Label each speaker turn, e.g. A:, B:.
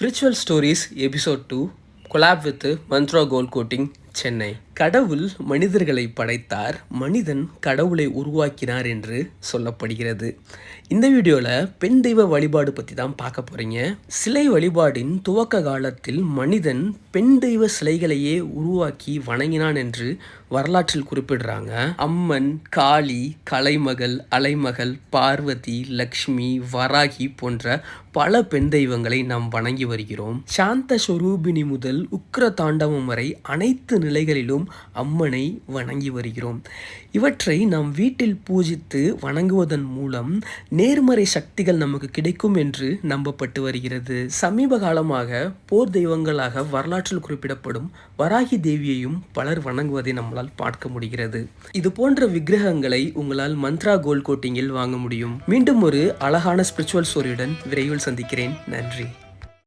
A: Spiritual Stories Episode 2 Collab with Mantra Gold Coating Chennai. கடவுள் மனிதர்களை படைத்தார், மனிதன் கடவுளை உருவாக்கினார் என்று சொல்லப்படுகிறது. இந்த வீடியோவில் பெண் தெய்வ வழிபாடு பற்றி தான் பார்க்க போகிறீங்க. சிலை வழிபாடின் துவக்க காலத்தில் மனிதன் பெண் தெய்வ சிலைகளையே உருவாக்கி வணங்கினான் என்று வரலாற்றில் குறிப்பிடுறாங்க. அம்மன், காளி, கலைமகள், அலைமகள், பார்வதி, லக்ஷ்மி, வராகி போன்ற பல பெண் தெய்வங்களை நாம் வணங்கி வருகிறோம். சாந்த ஸ்வரூபிணி முதல் உக்ர தாண்டவம் வரை அனைத்து நிலைகளிலும் அம்மனை வணங்கி வருகிறோம். இவற்றை நாம் வீட்டில் பூஜித்து வணங்குவதன் மூலம் நேர்மறை சக்திகள் நமக்கு கிடைக்கும் என்று நம்பப்பட்டு வருகிறது. சமீப காலமாக போர் தெய்வங்களாக வரலாற்றில் குறிப்பிடப்படும் வராகி தேவியையும் பலர் வணங்குவதை நம்மளால் பார்க்க முடிகிறது. இது போன்ற விக்கிரகங்களை உங்களால் மந்த்ரா கோல்ட் கோட்டிங்கில் வாங்க முடியும். மீண்டும் ஒரு அழகான ஸ்பிரிச்சுவல் ஸ்டோரியுடன் விரைவில் சந்திக்கிறேன். நன்றி.